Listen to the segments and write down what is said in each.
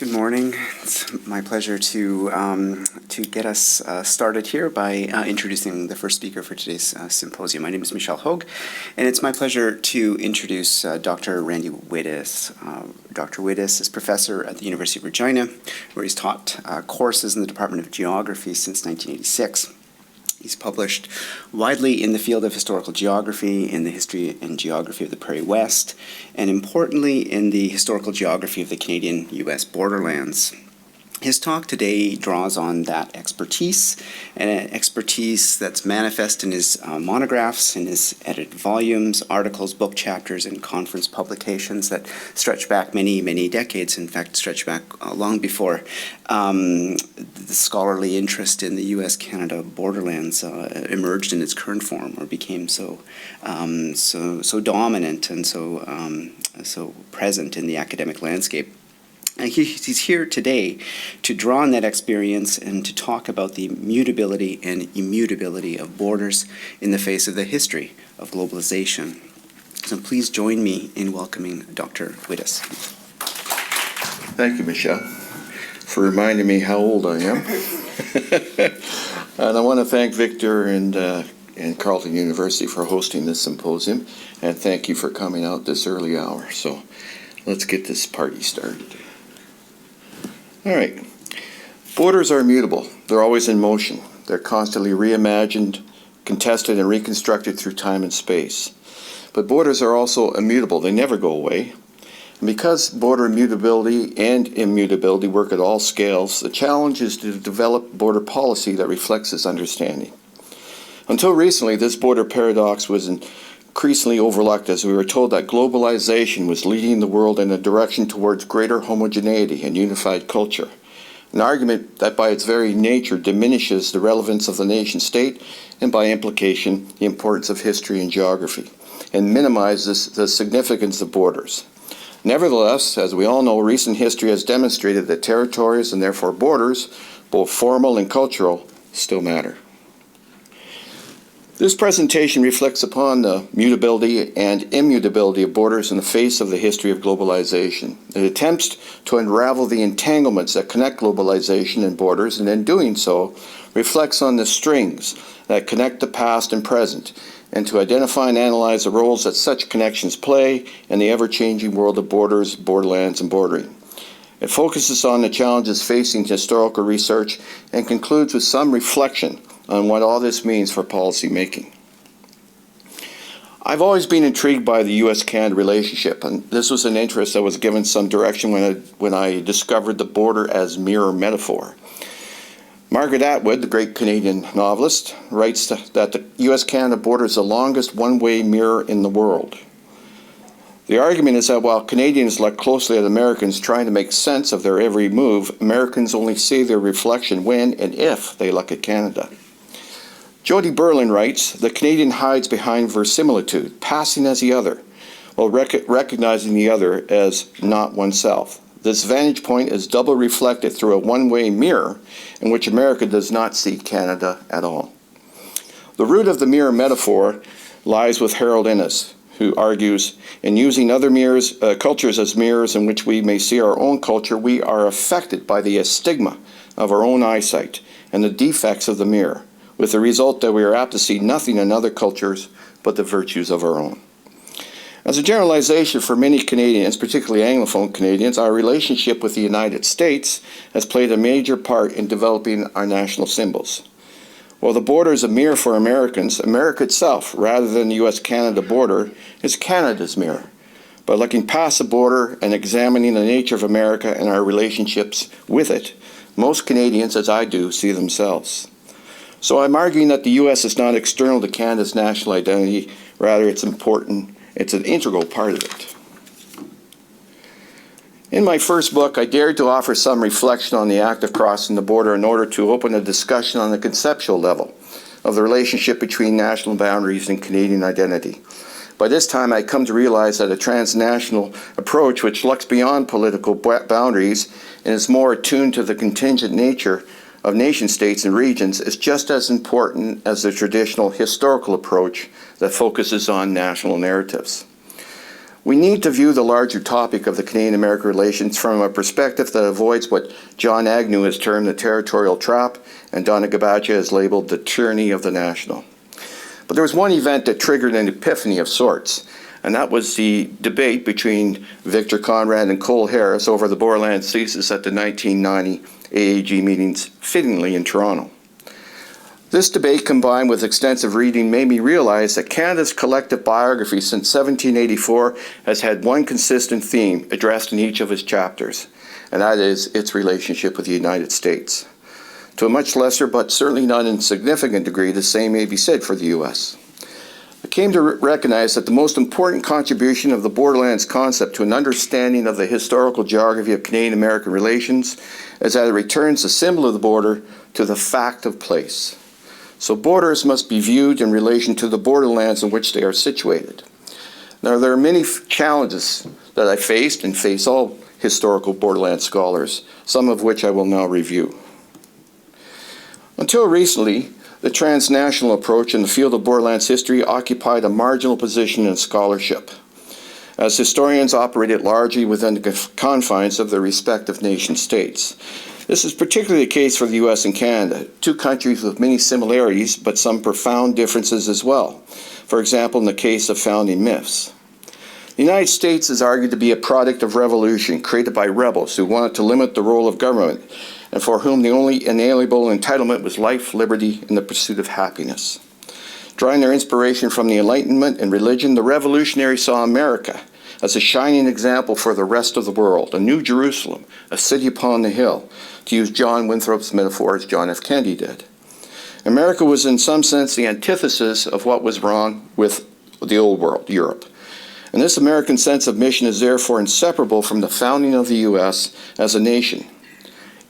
Good morning. It's my pleasure to get us started here by introducing the first speaker for today's symposium. My name is Michelle Hogue, and it's my pleasure to introduce Dr. Randy Widdis. Dr. Widdis is professor at the University of Regina, where he's taught courses in the Department of Geography since 1986. He's published widely in the field of historical geography, in the history and geography of the Prairie West, and importantly in the historical geography of the Canadian-U.S. borderlands. His talk today draws on that expertise, and an expertise that's manifest in his monographs, in his edited volumes, articles, book chapters, and conference publications that stretch back many, many decades, in fact, stretch back long before the scholarly interest in the U.S.-Canada borderlands emerged in its current form or became so dominant and so present in the academic landscape. And he's here today to draw on that experience and to talk about the mutability and immutability of borders in the face of the history of globalization. So please join me in welcoming Dr. Widdis. Thank you, Michelle, for reminding me how old I am. And I want to thank Victor and Carleton University for hosting this symposium, and thank you for coming out this early hour. So let's get this party started. All right. Borders are immutable. They're always in motion. They're constantly reimagined, contested, and reconstructed through time and space. But borders are also immutable. They never go away. And because border mutability and immutability work at all scales, the challenge is to develop border policy that reflects this understanding. Until recently, this border paradox was increasingly overlooked as we were told that globalization was leading the world in a direction towards greater homogeneity and unified culture, an argument that by its very nature diminishes the relevance of the nation-state and by implication the importance of history and geography, and minimizes the significance of borders. Nevertheless, as we all know, recent history has demonstrated that territories and therefore borders, both formal and cultural, still matter. This presentation reflects upon the mutability and immutability of borders in the face of the history of globalization. It attempts to unravel the entanglements that connect globalization and borders, and in doing so, reflects on the strings that connect the past and present, and to identify and analyze the roles that such connections play in the ever-changing world of borders, borderlands, and bordering. It focuses on the challenges facing historical research and concludes with some reflection on what all this means for policy making. I've always been intrigued by the U.S.-Canada relationship, and this was an interest that was given some direction when I discovered the border as mirror metaphor. Margaret Atwood, the great Canadian novelist, writes that the U.S.-Canada border is the longest one-way mirror in the world. The argument is that while Canadians look closely at Americans trying to make sense of their every move, Americans only see their reflection when and if they look at Canada. Jody Berlin writes, "The Canadian hides behind verisimilitude, passing as the other, while recognizing the other as not oneself. This vantage point is double reflected through a one-way mirror in which America does not see Canada at all." The root of the mirror metaphor lies with Harold Innis, who argues, in using other cultures as mirrors in which we may see our own culture, we are affected by the astigma of our own eyesight and the defects of the mirror, with the result that we are apt to see nothing in other cultures but the virtues of our own. As a generalization for many Canadians, particularly Anglophone Canadians, our relationship with the United States has played a major part in developing our national symbols. While the border is a mirror for Americans, America itself, rather than the U.S.-Canada border, is Canada's mirror. By looking past the border and examining the nature of America and our relationships with it, most Canadians, as I do, see themselves. So I'm arguing that the U.S. is not external to Canada's national identity, rather it's an integral part of it. In my first book, I dared to offer some reflection on the act of crossing the border in order to open a discussion on the conceptual level of the relationship between national boundaries and Canadian identity. By this time, I'd come to realize that a transnational approach which looks beyond political boundaries and is more attuned to the contingent nature of nation-states and regions is just as important as the traditional historical approach that focuses on national narratives. We need to view the larger topic of the Canadian-American relations from a perspective that avoids what John Agnew has termed the territorial trap and Donna Gabacha has labeled the tyranny of the national. But there was one event that triggered an epiphany of sorts, and that was the debate between Victor Conrad and Cole Harris over the Borderlands thesis at the 1990 AAG meetings, fittingly in Toronto. This debate, combined with extensive reading, made me realize that Canada's collective biography since 1784 has had one consistent theme addressed in each of its chapters, and that is its relationship with the United States. To a much lesser but certainly not insignificant degree, the same may be said for the U.S. I came to recognize that the most important contribution of the Borderlands concept to an understanding of the historical geography of Canadian-American relations is that it returns the symbol of the border to the fact of place. So borders must be viewed in relation to the borderlands in which they are situated. Now, there are many challenges that I faced and face all historical borderland scholars, some of which I will now review. Until recently, the transnational approach in the field of borderlands history occupied a marginal position in scholarship, as historians operated largely within the confines of their respective nation states. This is particularly the case for the U.S. and Canada, two countries with many similarities but some profound differences as well. For example, in the case of founding myths. The United States is argued to be a product of revolution created by rebels who wanted to limit the role of government and for whom the only inalienable entitlement was life, liberty, and the pursuit of happiness. Drawing their inspiration from the Enlightenment and religion, the revolutionaries saw America as a shining example for the rest of the world, a new Jerusalem, a city upon the hill, to use John Winthrop's metaphor as John F. Kennedy did. America was in some sense the antithesis of what was wrong with the old world, Europe. And this American sense of mission is therefore inseparable from the founding of the U.S. as a nation.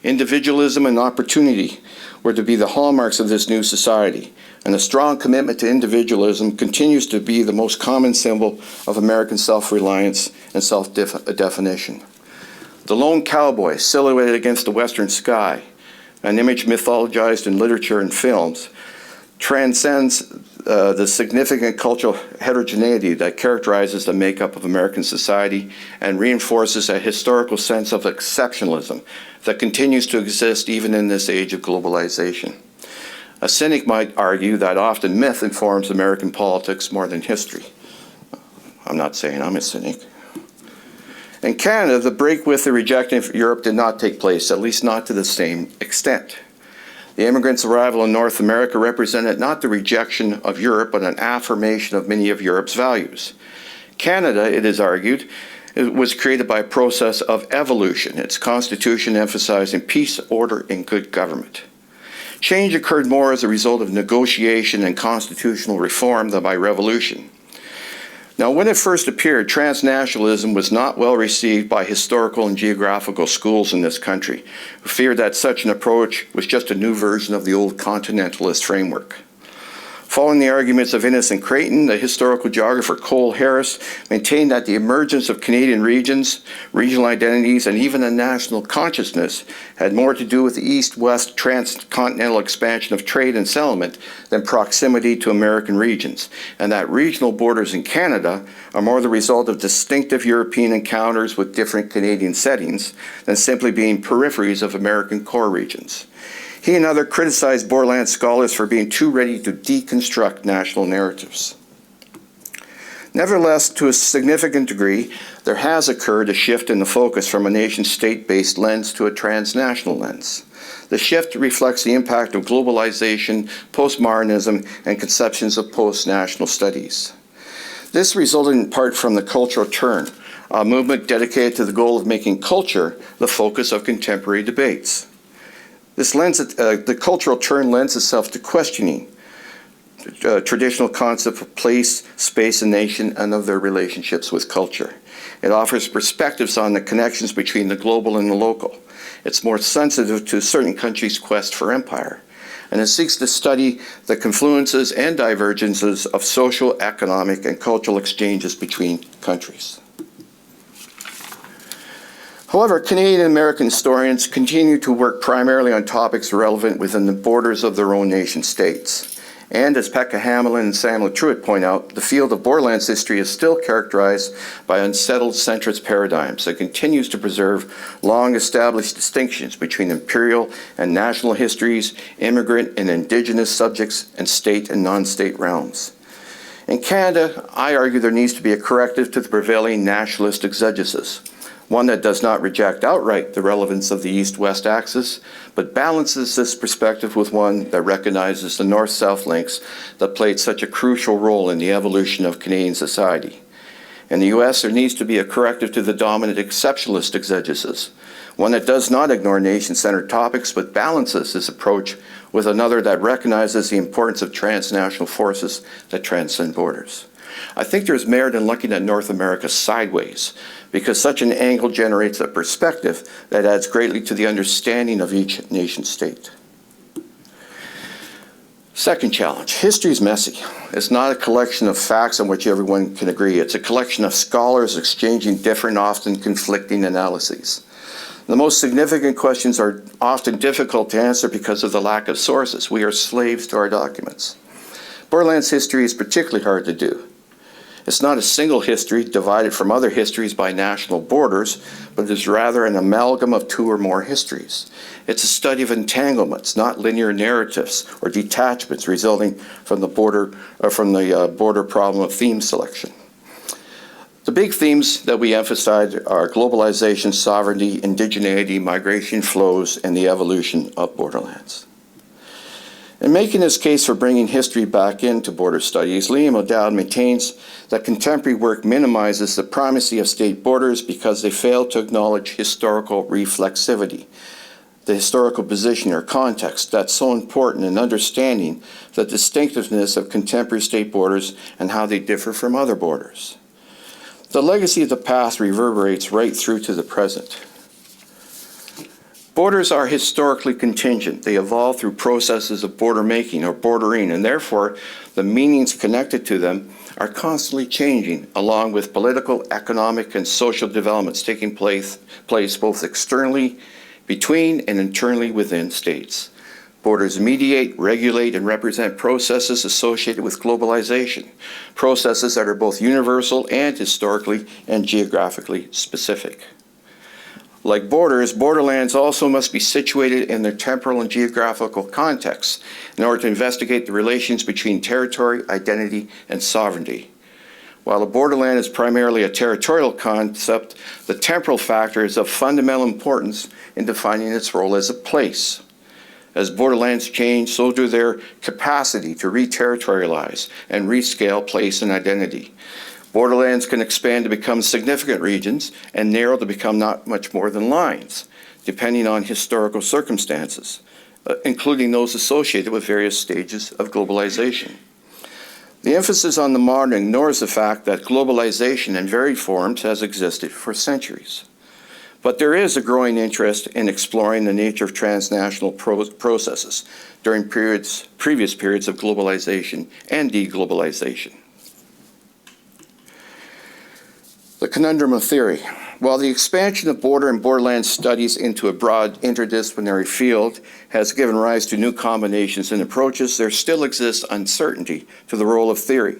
Individualism and opportunity were to be the hallmarks of this new society, and a strong commitment to individualism continues to be the most common symbol of American self-reliance and self-definition. The lone cowboy silhouetted against the western sky, an image mythologized in literature and films, transcends the significant cultural heterogeneity that characterizes the makeup of American society and reinforces a historical sense of exceptionalism that continues to exist even in this age of globalization. A cynic might argue that often myth informs American politics more than history. I'm not saying I'm a cynic. In Canada, the break with the rejection of Europe did not take place, at least not to the same extent. The immigrants' arrival in North America represented not the rejection of Europe, but an affirmation of many of Europe's values. Canada, it is argued, it was created by a process of evolution, its constitution emphasizing peace, order, and good government. Change occurred more as a result of negotiation and constitutional reform than by revolution. Now, when it first appeared, transnationalism was not well received by historical and geographical schools in this country, who feared that such an approach was just a new version of the old continentalist framework. Following the arguments of Innes and Creighton, the historical geographer Cole Harris maintained that the emergence of Canadian regions, regional identities, and even a national consciousness had more to do with the east-west transcontinental expansion of trade and settlement than proximity to American regions, and that regional borders in Canada are more the result of distinctive European encounters with different Canadian settings than simply being peripheries of American core regions. He and others criticized borderland scholars for being too ready to deconstruct national narratives. Nevertheless, to a significant degree, there has occurred a shift in the focus from a nation-state-based lens to a transnational lens. The shift reflects the impact of globalization, postmodernism, and conceptions of post-national studies. This resulted in part from the cultural turn, a movement dedicated to the goal of making culture the focus of contemporary debates. The cultural turn lends itself to questioning traditional concepts of place, space, and nation, and of their relationships with culture. It offers perspectives on the connections between the global and the local. It's more sensitive to certain countries' quest for empire, and it seeks to study the confluences and divergences of social, economic, and cultural exchanges between countries. However, Canadian and American historians continue to work primarily on topics relevant within the borders of their own nation states. And as Pekka Hamlin and Samuel Truitt point out, the field of borderlands history is still characterized by unsettled centrist paradigms that continues to preserve long-established distinctions between imperial and national histories, immigrant and indigenous subjects, and state and non-state realms. In Canada, I argue there needs to be a corrective to the prevailing nationalist exegesis, one that does not reject outright the relevance of the East-West axis, but balances this perspective with one that recognizes the North-South links that played such a crucial role in the evolution of Canadian society. In the U.S., there needs to be a corrective to the dominant exceptionalist exegesis, one that does not ignore nation-centered topics, but balances this approach with another that recognizes the importance of transnational forces that transcend borders. I think there's merit in looking at North America sideways, because such an angle generates a perspective that adds greatly to the understanding of each nation-state. Second challenge, history is messy. It's not a collection of facts on which everyone can agree. It's a collection of scholars exchanging different, often conflicting analyses. The most significant questions are often difficult to answer because of the lack of sources. We are slaves to our documents. Borderlands history is particularly hard to do. It's not a single history divided from other histories by national borders, but it is rather an amalgam of two or more histories. It's a study of entanglements, not linear narratives or detachments resulting from the border problem of theme selection. The big themes that we emphasize are globalization, sovereignty, indigeneity, migration flows, and the evolution of borderlands. In making his case for bringing history back into border studies, Liam O'Dowd maintains that contemporary work minimizes the primacy of state borders because they fail to acknowledge historical reflexivity, the historical position or context that's so important in understanding the distinctiveness of contemporary state borders and how they differ from other borders. The legacy of the past reverberates right through to the present. Borders are historically contingent. They evolve through processes of border making or bordering, and therefore the meanings connected to them are constantly changing, along with political, economic, and social developments taking place both externally, between, and internally within states. Borders mediate, regulate, and represent processes associated with globalization, processes that are both universal and historically and geographically specific. Like borders, borderlands also must be situated in their temporal and geographical contexts in order to investigate the relations between territory, identity, and sovereignty. While a borderland is primarily a territorial concept, the temporal factor is of fundamental importance in defining its role as a place. As borderlands change, so do their capacity to re-territorialize and rescale place and identity. Borderlands can expand to become significant regions and narrow to become not much more than lines, depending on historical circumstances, including those associated with various stages of globalization. The emphasis on the modern ignores the fact that globalization in varied forms has existed for centuries. But there is a growing interest in exploring the nature of transnational processes during previous periods of globalization and deglobalization. The conundrum of theory. While the expansion of border and borderland studies into a broad interdisciplinary field has given rise to new combinations and approaches, there still exists uncertainty to the role of theory,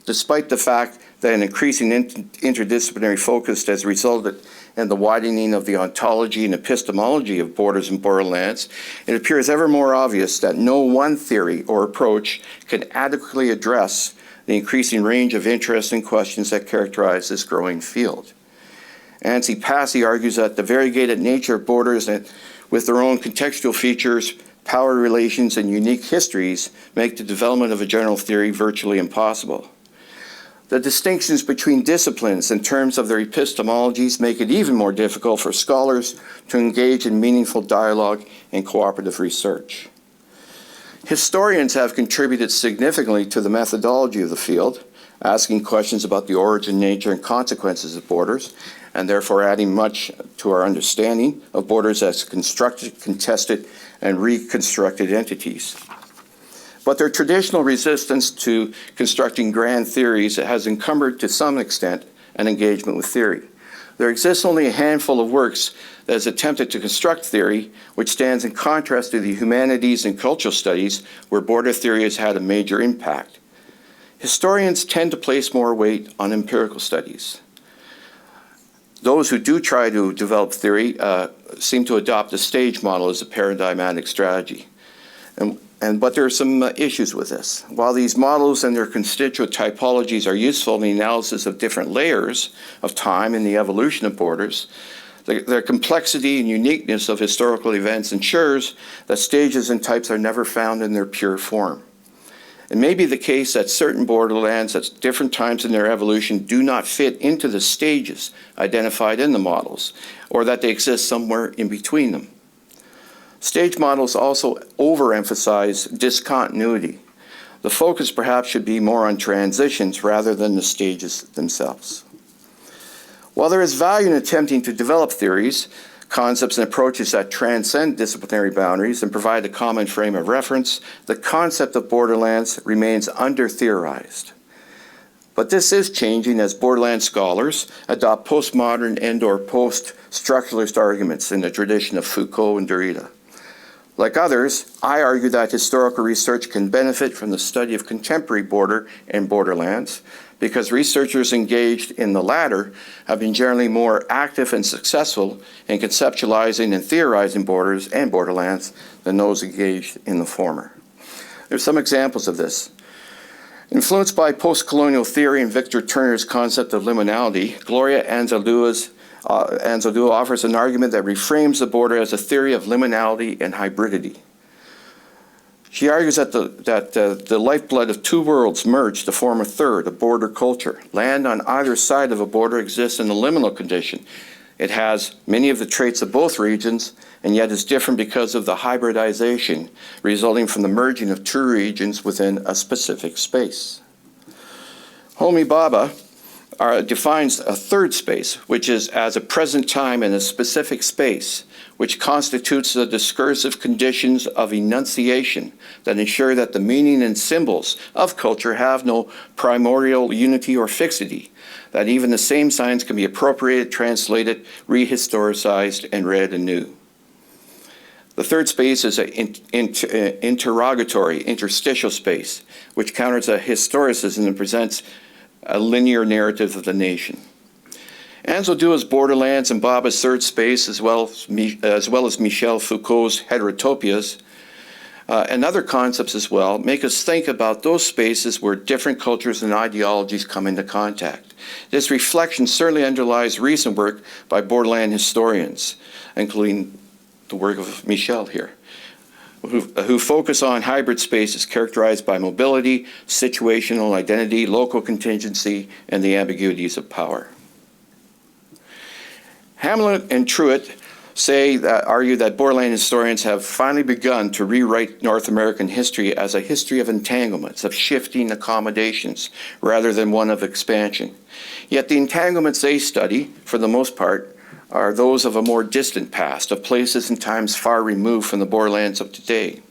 despite the fact that an increasing interdisciplinary focus has resulted in the widening of the ontology and epistemology of borders and borderlands. It appears ever more obvious that no one theory or approach can adequately address the increasing range of interesting questions that characterize this growing field. Ansi Passy argues that the variegated nature of borders and with their own contextual features, power relations, and unique histories make the development of a general theory virtually impossible. The distinctions between disciplines in terms of their epistemologies make it even more difficult for scholars to engage in meaningful dialogue and cooperative research. Historians have contributed significantly to the methodology of the field, asking questions about the origin, nature, and consequences of borders, and therefore adding much to our understanding of borders as constructed, contested, and reconstructed entities. But their traditional resistance to constructing grand theories has encumbered to some extent an engagement with theory. There exists only a handful of works that has attempted to construct theory, which stands in contrast to the humanities and cultural studies, where border theory has had a major impact. Historians tend to place more weight on empirical studies. Those who do try to develop theory seem to adopt the stage model as a paradigmatic strategy. But there are some issues with this. While these models and their constituent typologies are useful in the analysis of different layers of time in the evolution of borders, their complexity and uniqueness of historical events ensures that stages and types are never found in their pure form. It may be the case that certain borderlands at different times in their evolution do not fit into the stages identified in the models, or that they exist somewhere in between them. Stage models also overemphasize discontinuity. The focus perhaps should be more on transitions rather than the stages themselves. While there is value in attempting to develop theories, concepts, and approaches that transcend disciplinary boundaries and provide a common frame of reference, the concept of borderlands remains under-theorized. But this is changing as borderland scholars adopt postmodern and/or post-structuralist arguments in the tradition of Foucault and Derrida. Like others, I argue that historical research can benefit from the study of contemporary border and borderlands, because researchers engaged in the latter have been generally more active and successful in conceptualizing and theorizing borders and borderlands than those engaged in the former. There's some examples of this. Influenced by post-colonial theory and Victor Turner's concept of liminality, Gloria Anzaldúa offers an argument that reframes the border as a theory of liminality and hybridity. She argues that the lifeblood of two worlds merge to form a third, a border culture. Land on either side of a border exists in a liminal condition. It has many of the traits of both regions, and yet is different because of the hybridization resulting from the merging of two regions within a specific space. Homi Bhabha defines a third space, which is as a present time in a specific space, which constitutes the discursive conditions of enunciation that ensure that the meaning and symbols of culture have no primordial unity or fixity, that even the same signs can be appropriated, translated, rehistoricized, and read anew. The third space is an interrogatory, interstitial space, which counters a historicism and presents a linear narrative of the nation. Anzaldúa's borderlands and Bhabha's third space, as well as Michel Foucault's heterotopias, and other concepts as well, make us think about those spaces where different cultures and ideologies come into contact. This reflection certainly underlies recent work by borderland historians, including the work of Michel here, who focus on hybrid spaces characterized by mobility, situational identity, local contingency, and the ambiguities of power. Hamlet and Truitt argue that borderland historians have finally begun to rewrite North American history as a history of entanglements, of shifting accommodations, rather than one of expansion. Yet the entanglements they study, for the most part, are those of a more distant past, of places and times far removed from the borderlands of today.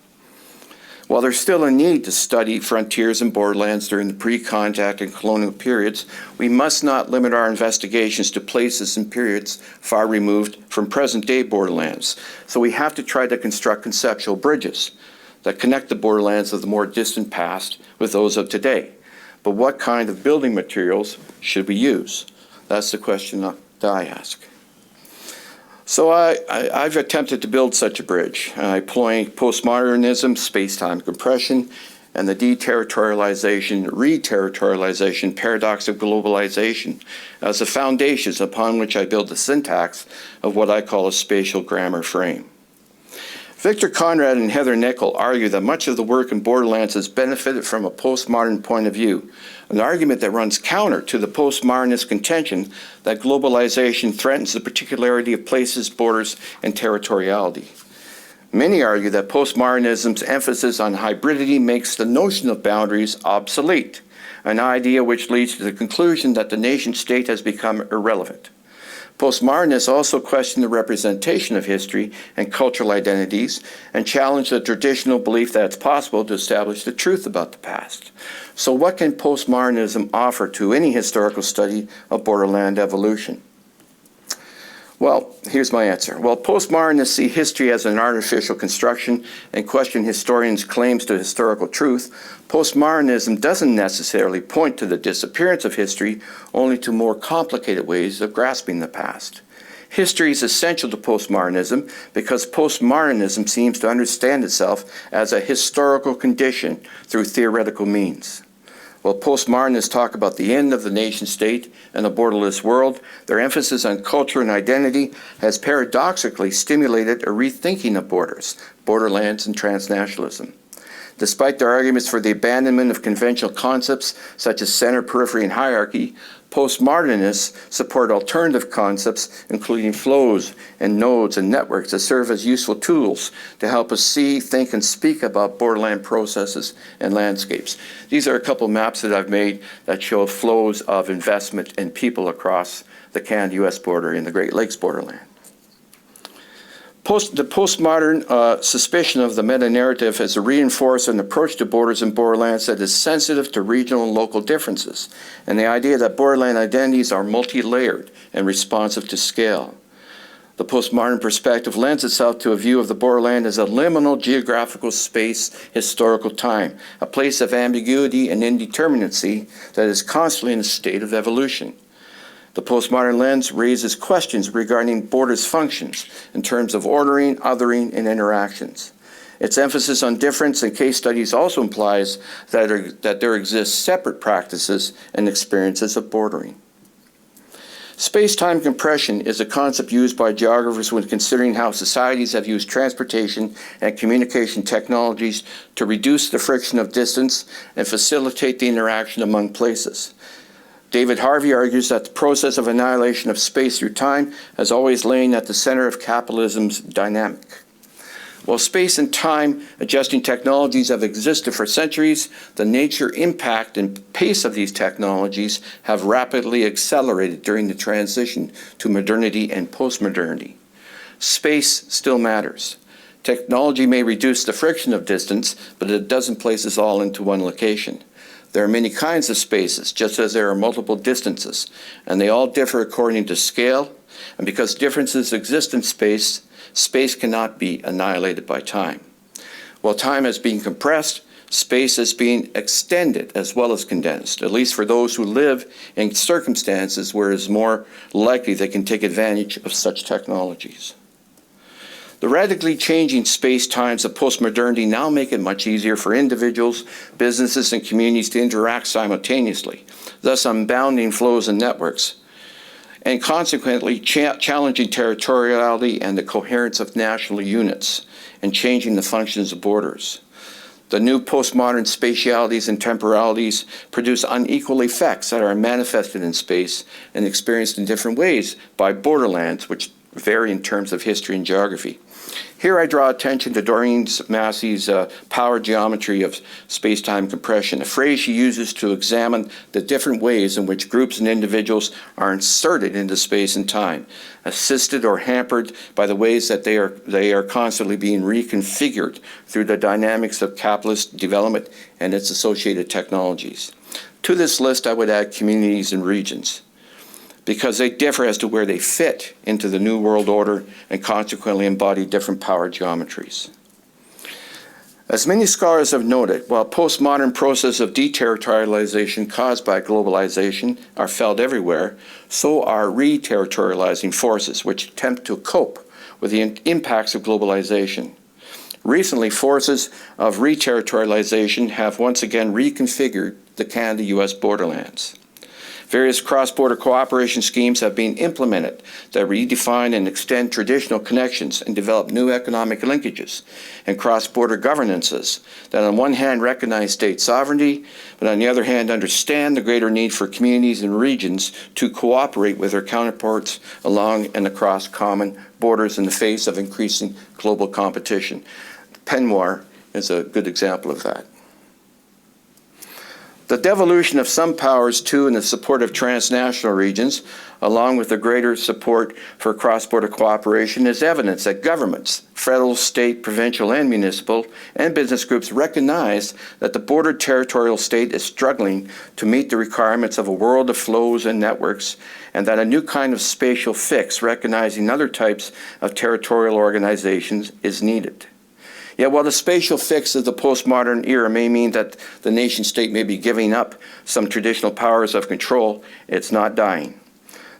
While there's still a need to study frontiers and borderlands during the pre-contact and colonial periods, we must not limit our investigations to places and periods far removed from present-day borderlands. So we have to try to construct conceptual bridges that connect the borderlands of the more distant past with those of today. But what kind of building materials should we use? That's the question that I ask. So I've attempted to build such a bridge, employing postmodernism, space-time compression, and the deterritorialization, re-territorialization paradox of globalization as the foundations upon which I build the syntax of what I call a spatial grammar frame. Victor Conrad and Heather Nichol argue that much of the work in borderlands has benefited from a postmodern point of view, an argument that runs counter to the postmodernist contention that globalization threatens the particularity of places, borders, and territoriality. Many argue that postmodernism's emphasis on hybridity makes the notion of boundaries obsolete, an idea which leads to the conclusion that the nation-state has become irrelevant. Postmodernists also question the representation of history and cultural identities and challenge the traditional belief that it's possible to establish the truth about the past. So what can postmodernism offer to any historical study of borderland evolution? Well, here's my answer. While postmodernists see history as an artificial construction and question historians' claims to historical truth, postmodernism doesn't necessarily point to the disappearance of history, only to more complicated ways of grasping the past. History is essential to postmodernism because postmodernism seems to understand itself as a historical condition through theoretical means. While postmodernists talk about the end of the nation-state and a borderless world, their emphasis on culture and identity has paradoxically stimulated a rethinking of borders, borderlands, and transnationalism. Despite their arguments for the abandonment of conventional concepts such as center, periphery, and hierarchy, postmodernists support alternative concepts, including flows and nodes and networks that serve as useful tools to help us see, think, and speak about borderland processes and landscapes. These are a couple maps that I've made that show flows of investment and people across the Canada-US border in the Great Lakes borderland. The postmodern suspicion of the meta-narrative as a reinforced an approach to borders and borderlands that is sensitive to regional and local differences, and the idea that borderland identities are multi-layered and responsive to scale. The postmodern perspective lends itself to a view of the borderland as a liminal geographical space, historical time, a place of ambiguity and indeterminacy that is constantly in a state of evolution. The postmodern lens raises questions regarding borders' functions in terms of ordering, othering, and interactions. Its emphasis on difference in case studies also implies that there exist separate practices and experiences of bordering. Space-time compression is a concept used by geographers when considering how societies have used transportation and communication technologies to reduce the friction of distance and facilitate the interaction among places. David Harvey argues that the process of annihilation of space through time has always lain at the center of capitalism's dynamic. While space and time adjusting technologies have existed for centuries, the nature, impact, and pace of these technologies have rapidly accelerated during the transition to modernity and postmodernity. Space still matters. Technology may reduce the friction of distance, but it doesn't place us all into one location. There are many kinds of spaces, just as there are multiple distances, and they all differ according to scale, and because differences exist in space, space cannot be annihilated by time. While time is being compressed, space is being extended as well as condensed, at least for those who live in circumstances where it is more likely they can take advantage of such technologies. The radically changing space-times of postmodernity now make it much easier for individuals, businesses, and communities to interact simultaneously, thus unbounding flows and networks, and consequently challenging territoriality and the coherence of national units, and changing the functions of borders. The new postmodern spatialities and temporalities produce unequal effects that are manifested in space and experienced in different ways by borderlands, which vary in terms of history and geography. Here I draw attention to Doreen Massey's power geometry of space-time compression, a phrase she uses to examine the different ways in which groups and individuals are inserted into space and time, assisted or hampered by the ways that they are constantly being reconfigured through the dynamics of capitalist development and its associated technologies. To this list I would add communities and regions, because they differ as to where they fit into the New World Order and consequently embody different power geometries. As many scholars have noted, while postmodern processes of deterritorialization caused by globalization are felt everywhere, so are re-territorializing forces which attempt to cope with the impacts of globalization. Recently, forces of re-territorialization have once again reconfigured the Canada-US borderlands. Various cross-border cooperation schemes have been implemented that redefine and extend traditional connections and develop new economic linkages and cross-border governances that on one hand recognize state sovereignty, but on the other hand understand the greater need for communities and regions to cooperate with their counterparts along and across common borders in the face of increasing global competition. Pennoir is a good example of that. The devolution of some powers to and the support of transnational regions, along with the greater support for cross-border cooperation, is evidence that governments, federal, state, provincial, and municipal, and business groups recognize that the bordered territorial state is struggling to meet the requirements of a world of flows and networks, and that a new kind of spatial fix recognizing other types of territorial organizations is needed. Yet while the spatial fix of the postmodern era may mean that the nation-state may be giving up some traditional powers of control, it's not dying.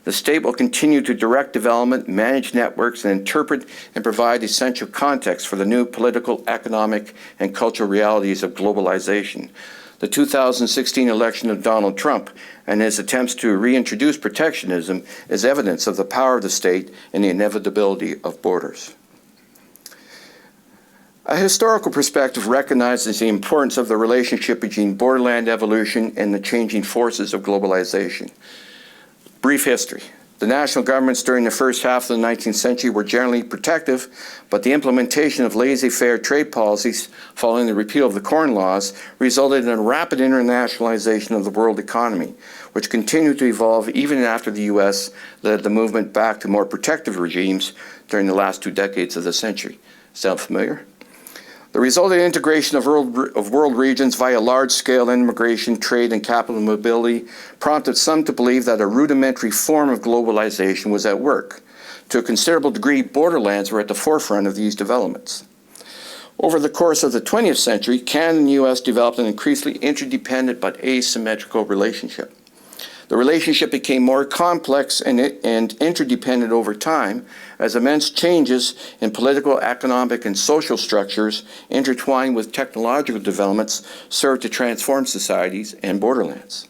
The state will continue to direct development, manage networks, and interpret and provide essential context for the new political, economic, and cultural realities of globalization. The 2016 election of Donald Trump and his attempts to reintroduce protectionism is evidence of the power of the state and the inevitability of borders. A historical perspective recognizes the importance of the relationship between borderland evolution and the changing forces of globalization. Brief history. The national governments during the first half of the 19th century were generally protective, but the implementation of laissez-faire trade policies following the repeal of the Corn Laws resulted in a rapid internationalization of the world economy, which continued to evolve even after the U.S. led the movement back to more protective regimes during the last 2 decades of the century. Sound familiar? The resulting integration of world regions via large-scale immigration, trade, and capital mobility prompted some to believe that a rudimentary form of globalization was at work. To a considerable degree, borderlands were at the forefront of these developments. Over the course of the 20th century, Canada and the U.S. developed an increasingly interdependent but asymmetrical relationship. The relationship became more complex and interdependent over time as immense changes in political, economic, and social structures intertwined with technological developments served to transform societies and borderlands.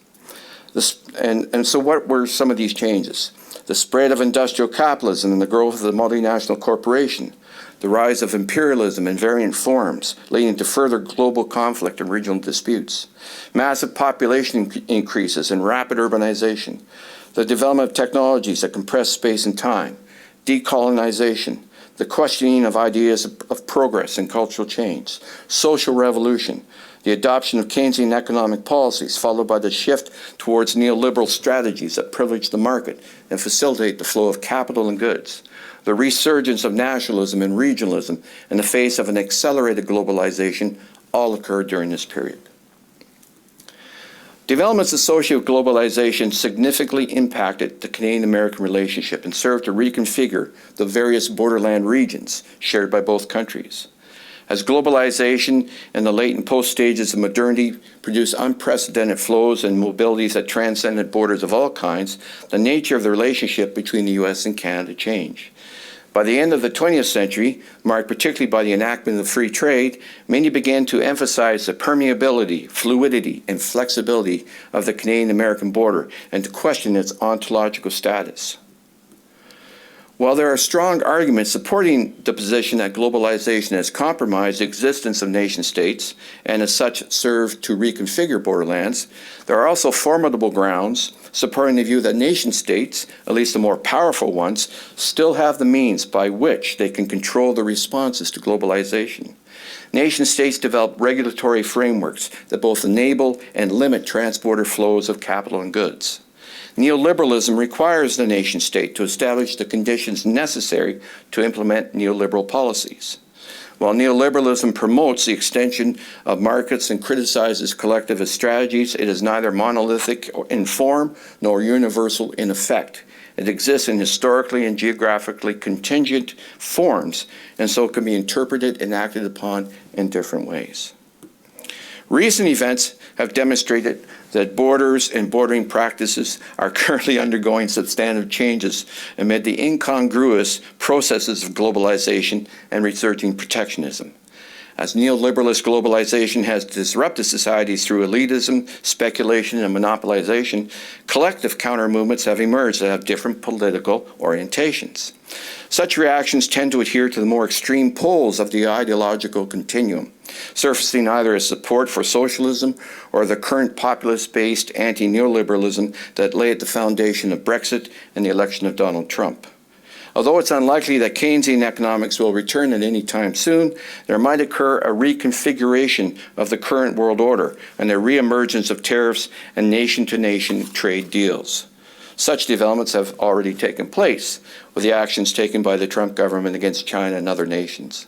So what were some of these changes? The spread of industrial capitalism and the growth of the multinational corporation, the rise of imperialism in variant forms, leading to further global conflict and regional disputes, massive population increases and rapid urbanization, the development of technologies that compress space and time, decolonization, the questioning of ideas of progress and cultural change, social revolution, the adoption of Keynesian economic policies, followed by the shift towards neoliberal strategies that privilege the market and facilitate the flow of capital and goods, the resurgence of nationalism and regionalism in the face of an accelerated globalization all occurred during this period. Developments associated with globalization significantly impacted the Canadian-American relationship and served to reconfigure the various borderland regions shared by both countries. As globalization and the late and post stages of modernity produced unprecedented flows and mobilities that transcended borders of all kinds, the nature of the relationship between the U.S. and Canada changed. By the end of the 20th century, marked particularly by the enactment of free trade, many began to emphasize the permeability, fluidity, and flexibility of the Canadian-American border and to question its ontological status. While there are strong arguments supporting the position that globalization has compromised the existence of nation-states and as such served to reconfigure borderlands, there are also formidable grounds supporting the view that nation-states, at least the more powerful ones, still have the means by which they can control the responses to globalization. Nation-states develop regulatory frameworks that both enable and limit transborder flows of capital and goods. Neoliberalism requires the nation-state to establish the conditions necessary to implement neoliberal policies. While neoliberalism promotes the extension of markets and criticizes collectivist strategies, it is neither monolithic in form nor universal in effect. It exists in historically and geographically contingent forms, and so can be interpreted and acted upon in different ways. Recent events have demonstrated that borders and bordering practices are currently undergoing substantive changes amid the incongruous processes of globalization and resurging protectionism. As neoliberalist globalization has disrupted societies through elitism, speculation, and monopolization, collective counter-movements have emerged that have different political orientations. Such reactions tend to adhere to the more extreme poles of the ideological continuum, surfacing either as support for socialism or the current populist-based anti-neoliberalism that lay at the foundation of Brexit and the election of Donald Trump. Although it's unlikely that Keynesian economics will return at any time soon, there might occur a reconfiguration of the current world order and the reemergence of tariffs and nation-to-nation trade deals. Such developments have already taken place with the actions taken by the Trump government against China and other nations.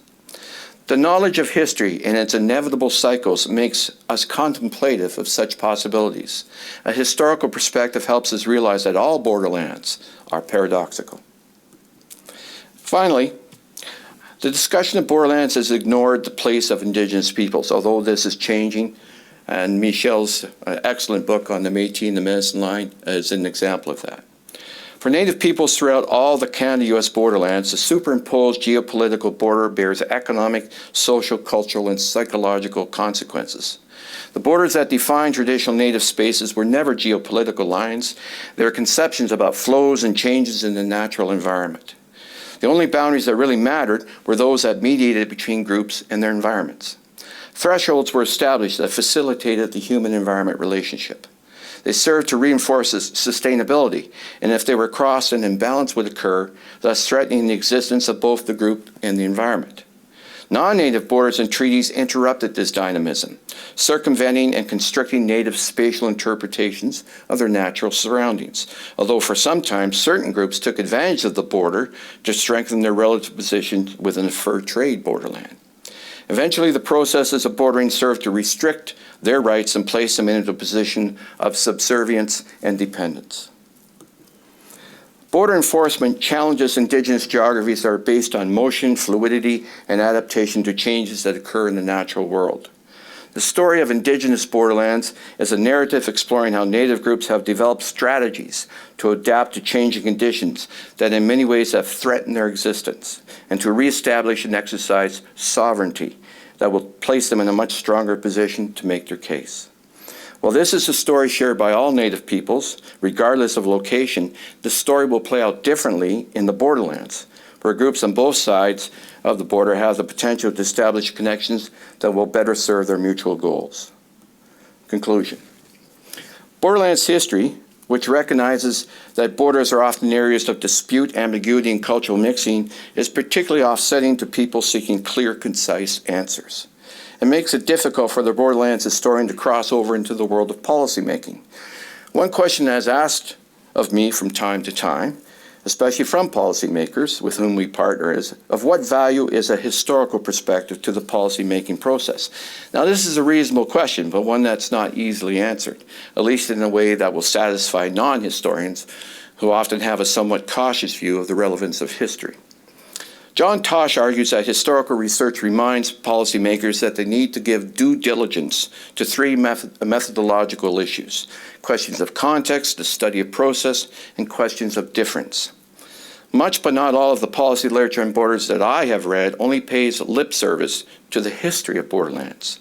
The knowledge of history and its inevitable cycles makes us contemplative of such possibilities. A historical perspective helps us realize that all borderlands are paradoxical. Finally, the discussion of borderlands has ignored the place of Indigenous peoples, although this is changing, and Michel's excellent book on the Métis and the Medicine Line is an example of that. For Native peoples throughout all the Canada-US borderlands, the superimposed geopolitical border bears economic, social, cultural, and psychological consequences. The borders that define traditional Native spaces were never geopolitical lines. They were conceptions about flows and changes in the natural environment. The only boundaries that really mattered were those that mediated between groups and their environments. Thresholds were established that facilitated the human-environment relationship. They served to reinforce sustainability, and if they were crossed, an imbalance would occur, thus threatening the existence of both the group and the environment. Non-Native borders and treaties interrupted this dynamism, circumventing and constricting Native spatial interpretations of their natural surroundings, although for some time certain groups took advantage of the border to strengthen their relative position within a fur trade borderland. Eventually, the processes of bordering served to restrict their rights and place them into a position of subservience and dependence. Border enforcement challenges Indigenous geographies that are based on motion, fluidity, and adaptation to changes that occur in the natural world. The story of Indigenous borderlands is a narrative exploring how Native groups have developed strategies to adapt to changing conditions that in many ways have threatened their existence, and to reestablish and exercise sovereignty that will place them in a much stronger position to make their case. While this is a story shared by all Native peoples, regardless of location, the story will play out differently in the borderlands, where groups on both sides of the border have the potential to establish connections that will better serve their mutual goals. Conclusion. Borderlands history, which recognizes that borders are often areas of dispute, ambiguity, and cultural mixing, is particularly offsetting to people seeking clear, concise answers. It makes it difficult for the borderlands historian to cross over into the world of policymaking. One question that is asked of me from time to time, especially from policymakers with whom we partner, is of what value is a historical perspective to the policymaking process? Now, this is a reasonable question, but one that's not easily answered, at least in a way that will satisfy non-historians who often have a somewhat cautious view of the relevance of history. John Tosh argues that historical research reminds policymakers that they need to give due diligence to three methodological issues: questions of context, the study of process, and questions of difference. Much but not all of the policy literature on borders that I have read only pays lip service to the history of borderlands.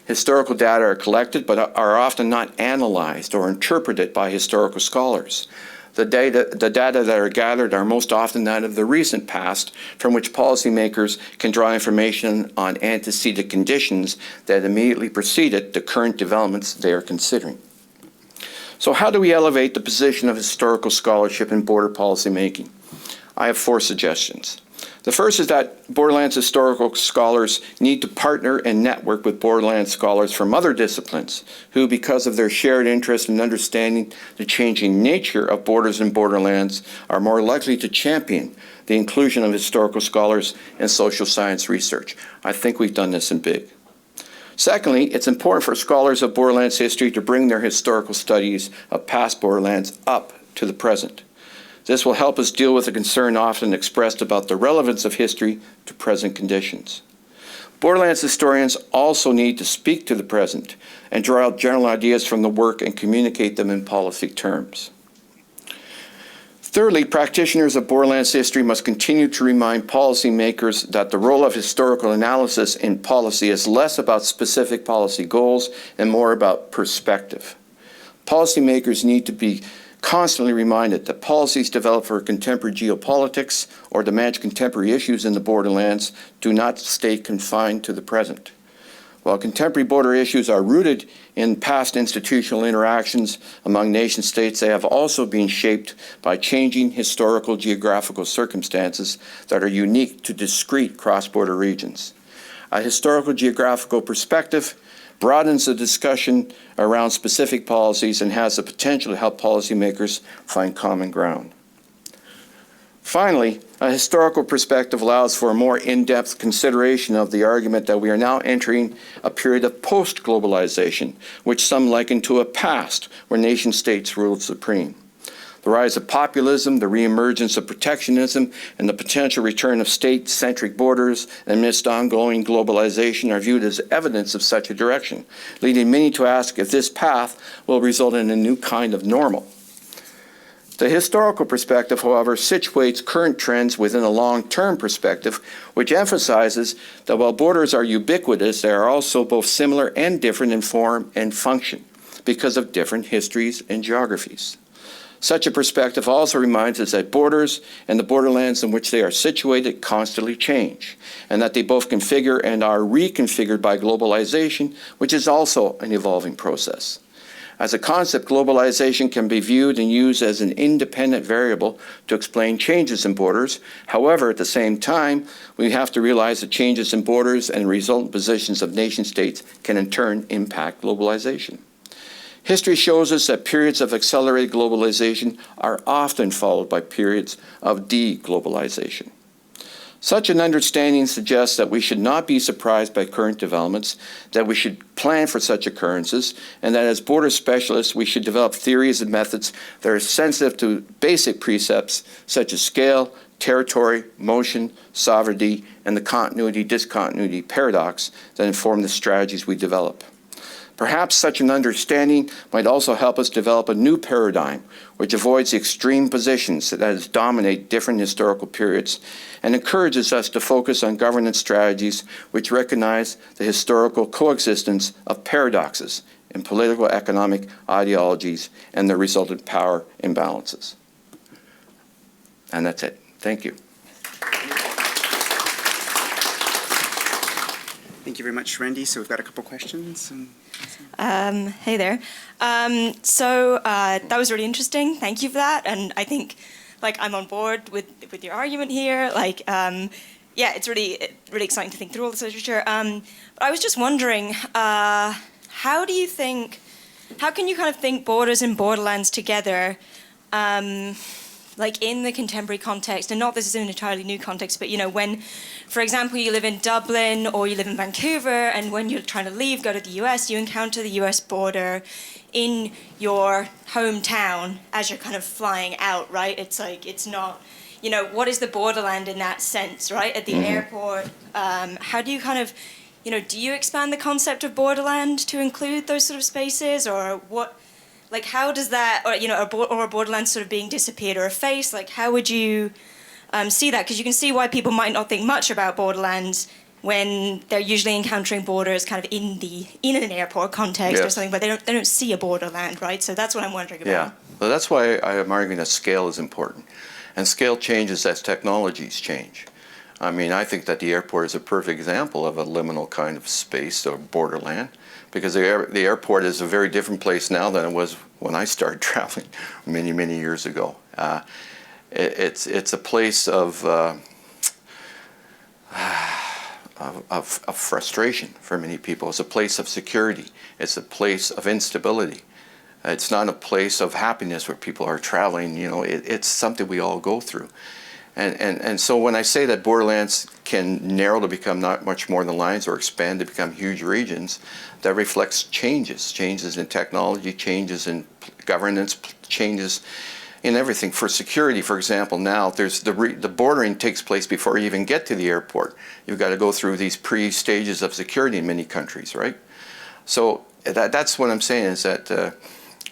Historical data are collected but are often not analyzed or interpreted by historical scholars. The data that are gathered are most often that of the recent past, from which policymakers can draw information on antecedent conditions that immediately preceded the current developments they are considering. So how do we elevate the position of historical scholarship in border policymaking? I have 4 suggestions. The first is that borderlands historical scholars need to partner and network with borderlands scholars from other disciplines who, because of their shared interest in understanding the changing nature of borders and borderlands, are more likely to champion the inclusion of historical scholars in social science research. I think we've done this in big. Secondly, it's important for scholars of borderlands history to bring their historical studies of past borderlands up to the present. This will help us deal with the concern often expressed about the relevance of history to present conditions. Borderlands historians also need to speak to the present and draw out general ideas from the work and communicate them in policy terms. Thirdly, practitioners of borderlands history must continue to remind policymakers that the role of historical analysis in policy is less about specific policy goals and more about perspective. Policymakers need to be constantly reminded that policies developed for contemporary geopolitics or to manage contemporary issues in the borderlands do not stay confined to the present. While contemporary border issues are rooted in past institutional interactions among nation states, they have also been shaped by changing historical geographical circumstances that are unique to discrete cross-border regions. A historical geographical perspective broadens the discussion around specific policies and has the potential to help policymakers find common ground. Finally, a historical perspective allows for a more in-depth consideration of the argument that we are now entering a period of post-globalization, which some liken to a past where nation-states ruled supreme. The rise of populism, the reemergence of protectionism, and the potential return of state-centric borders amidst ongoing globalization are viewed as evidence of such a direction, leading many to ask if this path will result in a new kind of normal. The historical perspective, however, situates current trends within a long-term perspective, which emphasizes that while borders are ubiquitous, they are also both similar and different in form and function because of different histories and geographies. Such a perspective also reminds us that borders and the borderlands in which they are situated constantly change, and that they both configure and are reconfigured by globalization, which is also an evolving process. As a concept, globalization can be viewed and used as an independent variable to explain changes in borders. However, at the same time, we have to realize that changes in borders and resultant positions of nation-states can in turn impact globalization. History shows us that periods of accelerated globalization are often followed by periods of de-globalization. Such an understanding suggests that we should not be surprised by current developments, that we should plan for such occurrences, and that as border specialists we should develop theories and methods that are sensitive to basic precepts such as scale, territory, motion, sovereignty, and the continuity-discontinuity paradox that inform the strategies we develop. Perhaps such an understanding might also help us develop a new paradigm which avoids the extreme positions that dominate different historical periods and encourages us to focus on governance strategies which recognize the historical coexistence of paradoxes in political economic ideologies and the resultant power imbalances. And that's it. Thank you. Thank you very much, Randy. So we've got a couple questions. Hey there. That was really interesting. Thank you for that. And I think, I'm on board with your argument here. It's really exciting to think through all this literature. But I was just wondering, how can you kind of think borders and borderlands together, in the contemporary context, and not this is an entirely new context, but when, for example, you live in Dublin or you live in Vancouver, and when you're trying to leave, go to the US, you encounter the US border in your hometown as you're kind of flying out, right? It's not, what is the borderland in that sense, right? At the airport, how do you kind of, do you expand the concept of borderland to include those sort of spaces, or what? How does that, or a borderland sort of being disappeared or effaced? How would you see that? Because you can see why people might not think much about borderlands when they're usually encountering borders kind of in an airport context or something, but they don't see a borderland, right? So that's what I'm wondering about. Yeah, well, that's why I am arguing that scale is important, and scale changes as technologies change. I mean, I think that the airport is a perfect example of a liminal kind of space or borderland, because the airport is a very different place now than it was when I started traveling many, many years ago. It's a place of frustration for many people. It's a place of security. It's a place of instability. It's not a place of happiness where people are traveling. It's something we all go through. And so when I say that borderlands can narrow to become not much more than lines or expand to become huge regions, that reflects changes in technology, changes in governance, changes in everything. For security, for example, now there's the bordering takes place before you even get to the airport. You've got to go through these pre-stages of security in many countries, right? So that's what I'm saying is that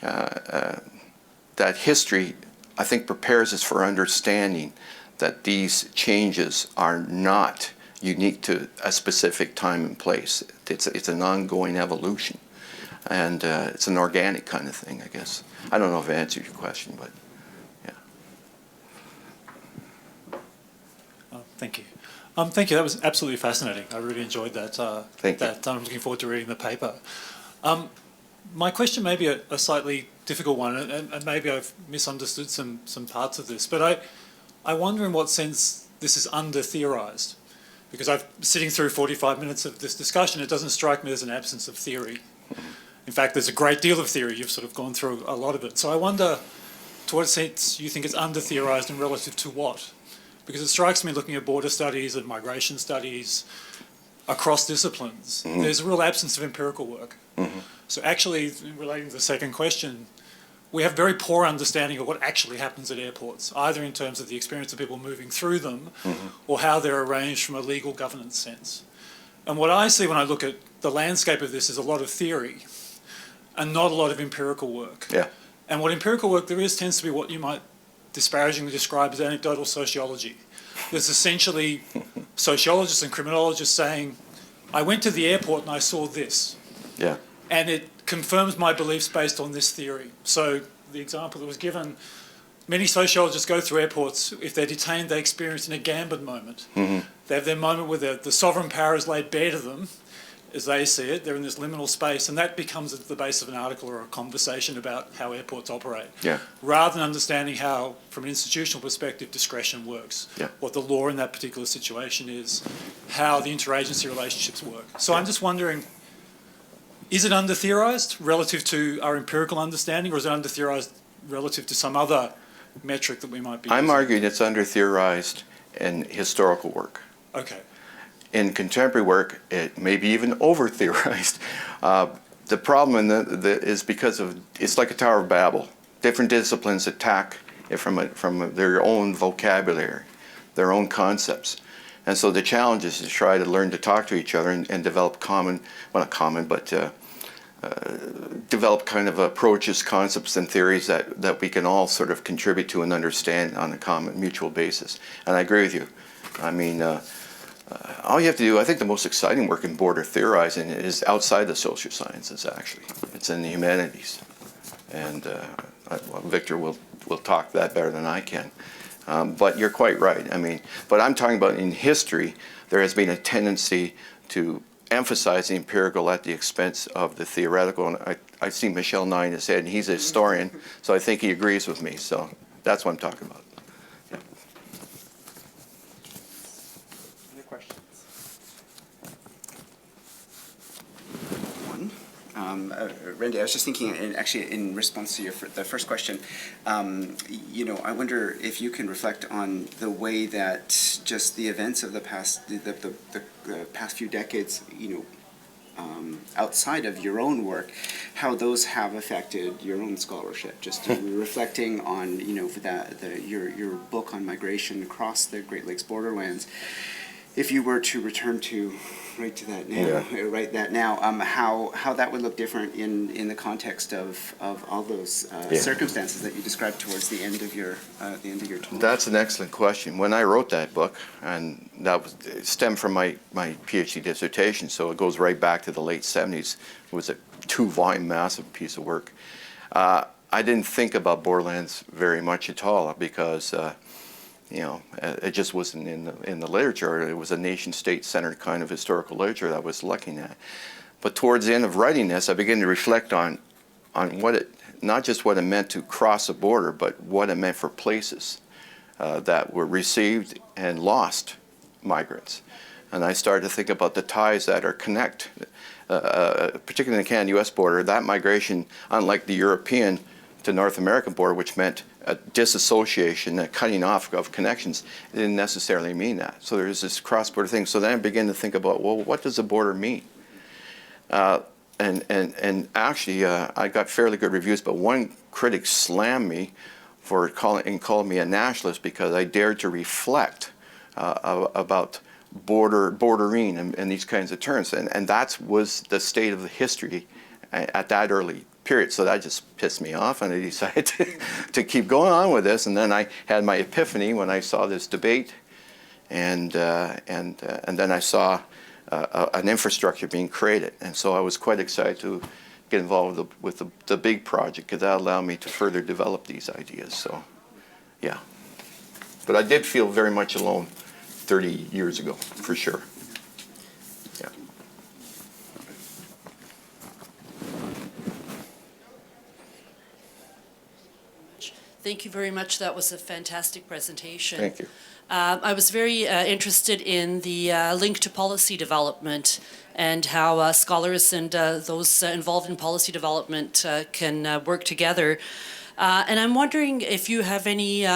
that history, I think, prepares us for understanding that these changes are not unique to a specific time and place. It's an ongoing evolution, and it's an organic kind of thing, I guess. I don't know if I answered your question, but yeah. Thank you. Thank you. That was absolutely fascinating. I really enjoyed that. Thank you. I'm looking forward to reading the paper. My question may be a slightly difficult one, and maybe I've misunderstood some parts of this, but I wonder in what sense this is under-theorised. Because I'm sitting through 45 minutes of this discussion, it doesn't strike me as an absence of theory. In fact, there's a great deal of theory. You've sort of gone through a lot of it. So I wonder to what sense you think it's under-theorised and relative to what? Because it strikes me looking at border studies and migration studies across disciplines, there's a real absence of empirical work. So actually, relating to the second question, we have very poor understanding of what actually happens at airports, either in terms of the experience of people moving through them or how they're arranged from a legal governance sense. And what I see when I look at the landscape of this is a lot of theory and not a lot of empirical work. Yeah. And what empirical work there is tends to be what you might disparagingly describe as anecdotal sociology. There's essentially sociologists and criminologists saying, I went to the airport and I saw this. Yeah. And it confirms my beliefs based on this theory. So the example that was given, many sociologists go through airports. If they're detained, they experience an Agamben moment. They have their moment where the sovereign power is laid bare to them, as they see it. They're in this liminal space, and that becomes the base of an article or a conversation about how airports operate. Yeah. Rather than understanding how, from an institutional perspective, discretion works, Yeah. what the law in that particular situation is, how the interagency relationships work. So I'm just wondering, is it under-theorised relative to our empirical understanding, or is it under-theorised relative to some other metric that we might be I'm using? arguing it's under-theorized in historical work. Okay. In contemporary work, it may be even over-theorized. The problem is because of, it's like a Tower of Babel. Different disciplines attack it from their own vocabulary, their own concepts. And so the challenge is to try to learn to talk to each other and develop common, well, not common, but develop kind of approaches, concepts, and theories that we can all sort of contribute to and understand on a common mutual basis. And I agree with you. I mean, all you have to do, I think the most exciting work in border theorizing is outside the social sciences, actually. It's in the humanities. And Victor will talk that better than I can. But you're quite right. I mean, but I'm talking about in history, there has been a tendency to emphasize the empirical at the expense of the theoretical. And I see Michel nodding his head, and he's a historian, so I think he agrees with me. So that's what I'm talking about. Yeah. Other questions? One. Randy, I was just thinking, and actually in response to the first question, you know, I wonder if you can reflect on the way that just the events of the past, the past few decades, you know, outside of your own work, how those have affected your own scholarship. Just reflecting on, you know, your book on migration across the Great Lakes borderlands. If you were to return to right now, how that would look different in the context of all those circumstances that you described towards the end of your talk. That's an excellent question. When I wrote that book, and it stemmed from my PhD dissertation, so it goes right back to the late 70s. It was a 2-volume massive piece of work. I didn't think about borderlands very much at all because you know, it just wasn't in the literature. It was a nation-state centered kind of historical literature that I was looking at. But towards the end of writing this, I began to reflect on what it, not just what it meant to cross a border, but what it meant for places that were received and lost migrants. And I started to think about the ties that are particularly in the Canada-US border. That migration, unlike the European to North American border, which meant a disassociation, a cutting off of connections, it didn't necessarily mean that. So there's this cross-border thing. So then I began to think about, well, what does a border mean? And actually, I got fairly good reviews, but one critic slammed me for called me a nationalist because I dared to reflect about bordering and these kinds of terms. And that was the state of the history at that early period. So that just pissed me off, and I decided to keep going on with this. And then I had my epiphany when I saw this debate, and then I saw an infrastructure being created. And so I was quite excited to get involved with the big project, because that allowed me to further develop these ideas. So, yeah. But I did feel very much alone 30 years ago, for sure. Yeah. Thank you very much. That was a fantastic presentation. Thank you. I was very interested in the link to policy development and how scholars and those involved in policy development can work together. And I'm wondering if you have any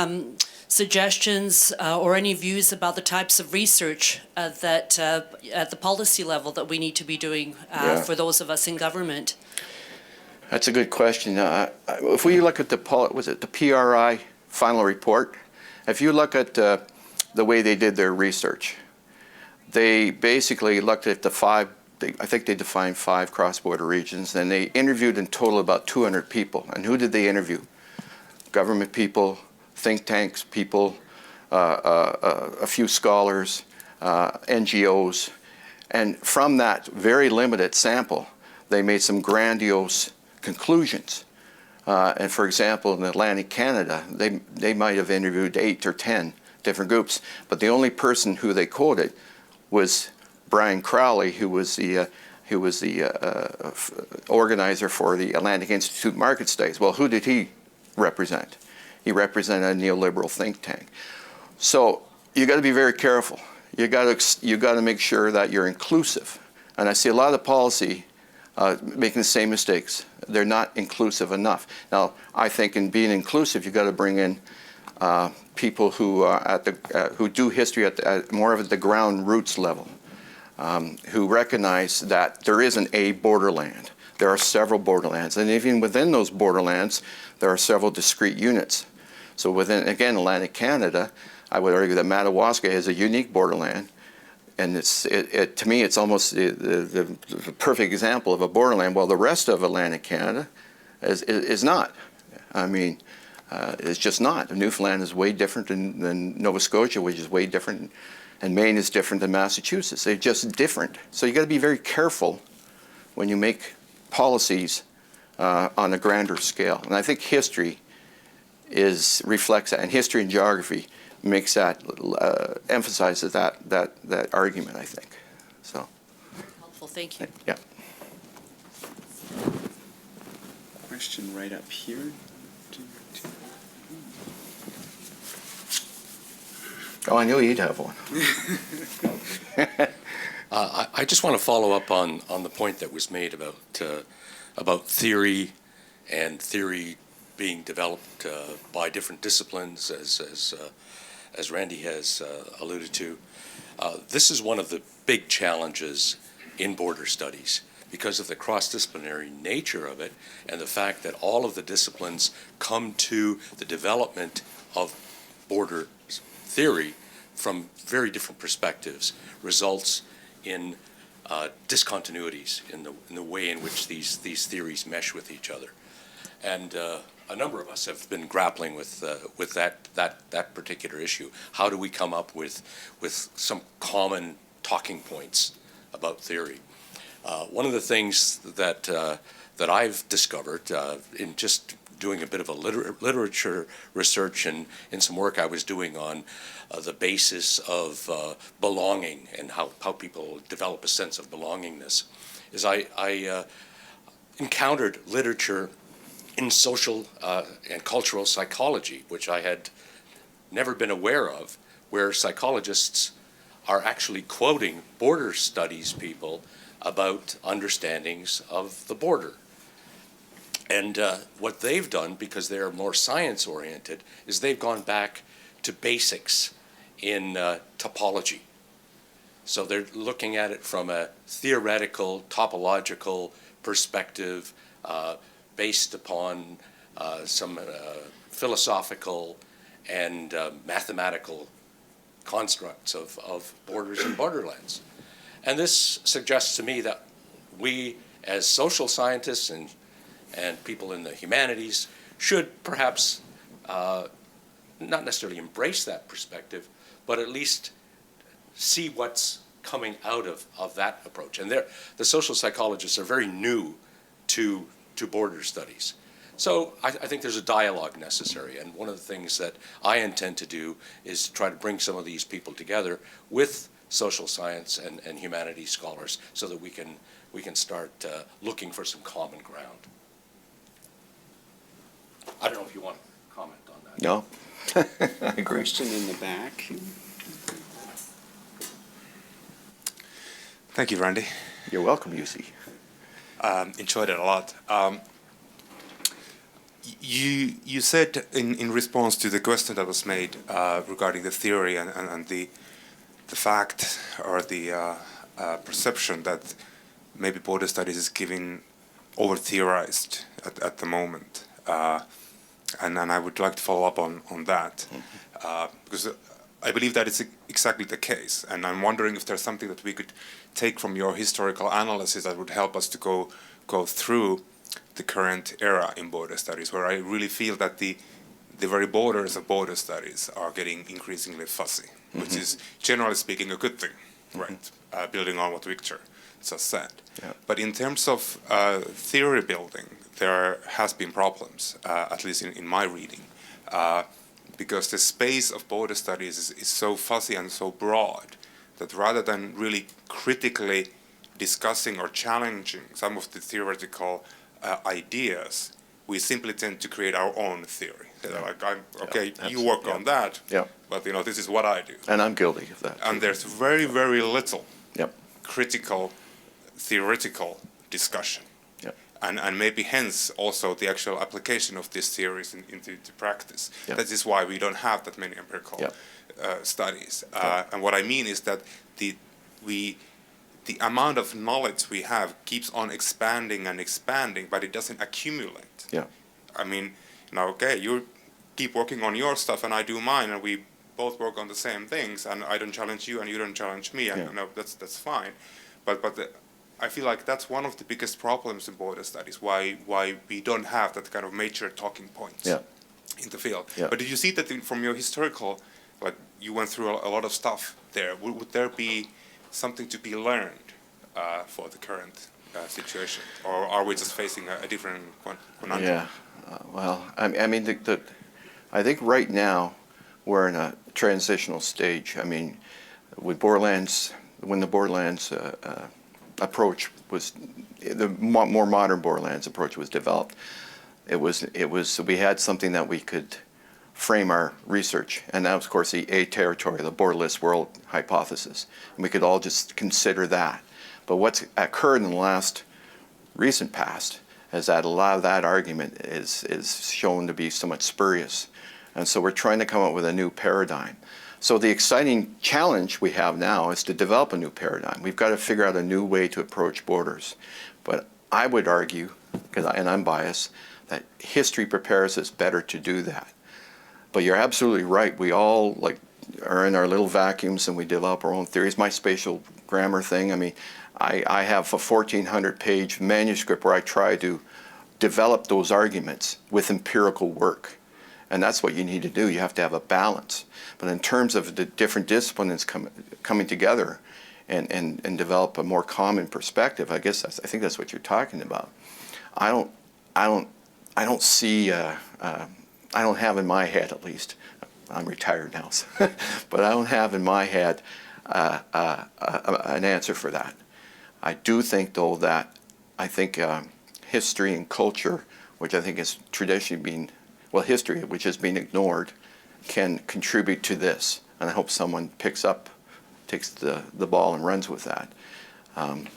suggestions or any views about the types of research that at the policy level that we need to be doing for those of us in government. That's a good question. If we look at the PRI final report, if you look at the way they did their research, they basically looked at I think they defined 5 cross-border regions, and they interviewed in total about 200 people. And who did they interview? Government people, think tanks people, a few scholars, NGOs. And from that very limited sample, they made some grandiose conclusions. And for example, in Atlantic Canada, they might have interviewed 8 or 10 different groups, but the only person who they quoted was Brian Crowley, who was the organizer for the Atlantic Institute Market Studies. Well, who did he represent? He represented a neoliberal think tank. So you got to be very careful. You got to make sure that you're inclusive. And I see a lot of the policy making the same mistakes. They're not inclusive enough. Now, I think in being inclusive, you got to bring in people who who do history at more of the ground roots level, who recognize that there isn't a borderland. There are several borderlands, and even within those borderlands, there are several discrete units. So within, again, Atlantic Canada, I would argue that Madawaska is a unique borderland, and to me, it's almost the perfect example of a borderland, while the rest of Atlantic Canada is not. I mean, it's just not. Newfoundland is way different than Nova Scotia, which is way different, and Maine is different than Massachusetts. They're just different. So you got to be very careful when you make policies on a grander scale. And I think history reflects that, and history and geography makes that, emphasizes that argument, I think. So. Helpful, thank you. Yeah. Question right up here. Oh, I knew you'd have one. I just want to follow up on the point that was made about theory and theory being developed by different disciplines, as Randy has alluded to. This is one of the big challenges in border studies because of the cross-disciplinary nature of it and the fact that all of the disciplines come to the development of border theory from very different perspectives results in discontinuities in the way in which these theories mesh with each other. And a number of us have been grappling with that particular issue. How do we come up with some common talking points about theory? One of the things that I've discovered in just doing a bit of a literature research and in some work I was doing on the basis of belonging and how people develop a sense of belongingness, is I encountered literature in social and cultural psychology, which I had never been aware of, where psychologists are actually quoting border studies people about understandings of the border. And what they've done, because they're more science-oriented, is they've gone back to basics in topology. So they're looking at it from a theoretical, topological perspective based upon some philosophical and mathematical constructs of borders and borderlands. And this suggests to me that we, as social scientists and people in the humanities, should perhaps not necessarily embrace that perspective, but at least see what's coming out of that approach. And the social psychologists are very new to border studies. So I think there's a dialogue necessary, and one of the things that I intend to do is to try to bring some of these people together with social science and humanities scholars so that we can start looking for some common ground. I don't know if you want to comment on that. No? I agree. Question in the back. Thank you, Randy. You're welcome, UC. Enjoyed it a lot. You said in response to the question that was made regarding the theory and the fact or the perception that maybe border studies is giving over-theorized at the moment. And I would like to follow up on that, because I believe that it's exactly the case. And I'm wondering if there's something that we could take from your historical analysis that would help us to go through the current era in border studies, where I really feel that the very borders of border studies are getting increasingly fuzzy, which is, generally speaking, a good thing, right? Building on what Victor just said. Yeah. But in terms of theory building, there has been problems, at least in my reading, because the space of border studies is so fuzzy and so broad that rather than really critically discussing or challenging some of the theoretical ideas, we simply tend to create our own theory. Like, okay, you work on that, but this is what I do. And I'm guilty of that. And there's very, very little Yep. critical, theoretical discussion. Yep. And maybe hence also the actual application of these theories into practice. Yep. That is why we don't have that many empirical Yep. studies. And what I mean is that the amount of knowledge we have keeps on expanding and expanding, but it doesn't accumulate. Yeah. I mean, okay, you keep working on your stuff and I do mine, and we both work on the same things, and I don't challenge you and you don't challenge me, and that's fine. But I feel like that's one of the biggest problems in border studies, why we don't have that kind of major talking points in the field. Yeah. But did you see that from your historical, like you went through a lot of stuff there, would there be something to be learned for the current situation, or are we just facing a different conundrum? Yeah. Well, I mean, I think right now we're in a transitional stage. I mean, with Borderlands, when the Borderlands approach was, the more modern Borderlands approach was developed, it was we had something that we could frame our research, and that was, of course, the A-territory, the borderless world hypothesis. And we could all just consider that. But what's occurred in the last recent past is that a lot of that argument is shown to be somewhat spurious. And so we're trying to come up with a new paradigm. So the exciting challenge we have now is to develop a new paradigm. We've got to figure out a new way to approach borders. But I would argue, and I'm biased, that history prepares us better to do that. But you're absolutely right. We all are in our little vacuums and we develop our own theories. My spatial grammar thing, I mean, I have a 1,400-page manuscript where I try to develop those arguments with empirical work. And that's what you need to do. You have to have a balance. But in terms of the different disciplines coming together and develop a more common perspective, I think that's what you're talking about. I don't see. I don't have in my head, at least. I'm retired now, so but I don't have in my head an answer for that. I do think, though, that history and culture, which I think has traditionally been, well, history, which has been ignored, can contribute to this. And I hope someone takes the ball and runs with that.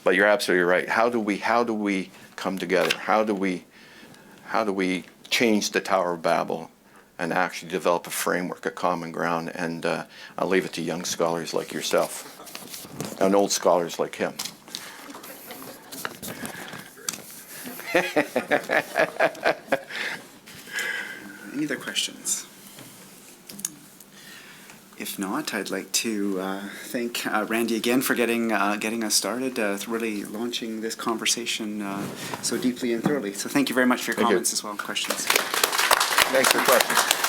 But you're absolutely right. How do we come together? How do we change the Tower of Babel and actually develop a framework, a common ground? And I'll leave it to young scholars like yourself and old scholars like him. Any other questions? If not, I'd like to thank Randy again for getting us started, really launching this conversation so deeply and thoroughly. So thank you very much for your comments as well, questions. Thanks for questions.